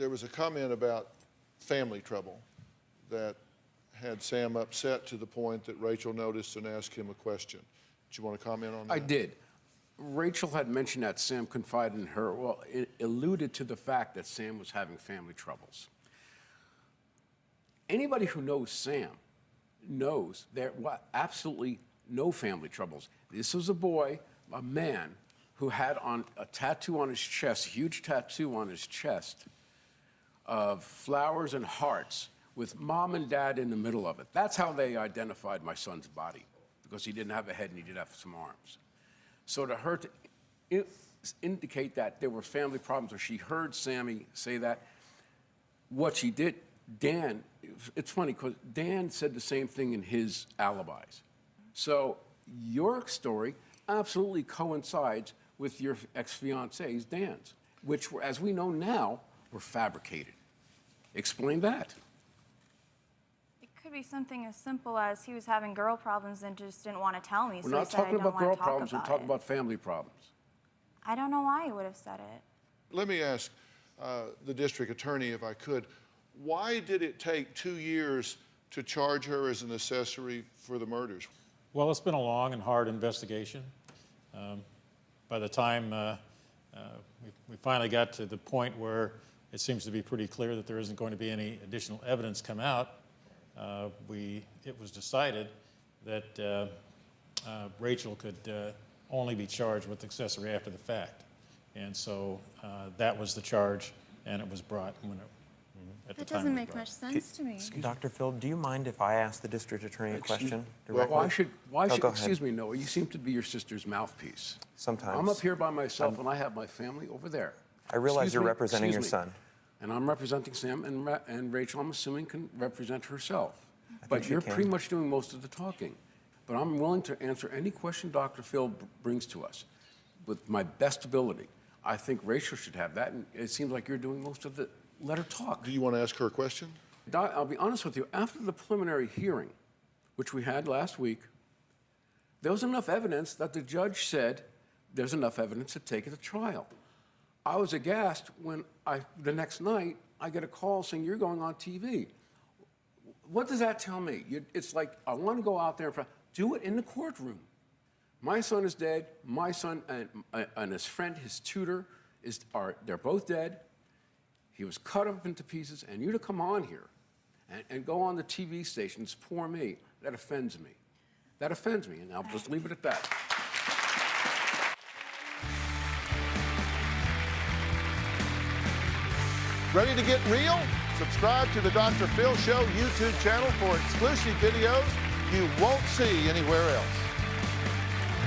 there was a comment about family trouble that had Sam upset to the point that Rachel noticed and asked him a question. Do you want to comment on that? I did. Rachel had mentioned that Sam confided in her. Well, it alluded to the fact that Sam was having family troubles. Anybody who knows Sam knows there were absolutely no family troubles. This was a boy, a man, who had on a tattoo on his chest, a huge tattoo on his chest, of flowers and hearts with mom and dad in the middle of it. That's how they identified my son's body, because he didn't have a head and he did have some arms. So to her to indicate that there were family problems, or she heard Sammy say that, what she did, Dan, it's funny because Dan said the same thing in his alibis. So your story absolutely coincides with your ex-fiance's, Dan's, which, were, as we know now, were fabricated. Explain that. It could be something as simple as he was having girl problems and just didn't want to tell me. We're So not talking about girl problems, we're talking about family problems. I don't know why he would have said it. Let me ask the district attorney, if I could, why did it take 2 years to charge her as an accessory for the murders? Well, it's been a long and hard investigation. By the time we finally got to the point where it seems to be pretty clear that there isn't going to be any additional evidence come out, it was decided that Rachel could only be charged with accessory after the fact. And so that was the charge, and it was brought when it, at the That time. doesn't make much sense to me. Dr. Phil, do you mind if I ask the district attorney a question directly? Why should, go ahead. excuse me, Noah, you seem to be your sister's mouthpiece. Sometimes. I'm up here by myself and I have my family over there. I realize Excuse you're me, representing your excuse me. son. And I'm representing Sam, and Rachel, I'm assuming, can represent herself. But she you're can. pretty much doing most of the talking. But I'm willing to answer any question Dr. Phil brings to us with my best ability. I think Rachel should have that, and it seems like you're doing most of the let her talk. Do you want to ask her a question? I'll be honest with you, after the preliminary hearing, which we had last week, there was enough evidence that the judge said there's enough evidence to take it to trial. I was aghast when the next night I get a call saying you're going on TV. What does that tell me? It's like, I want to go out there and do it in the courtroom. My son is dead. My son and his friend, his tutor, they're both dead. He was cut up into pieces, and you to come on here and go on the TV stations, poor me, that offends me. That offends me, and I'll just leave it at that. Ready to get real? Subscribe to the Dr. Phil Show YouTube channel for exclusive videos you won't see anywhere else.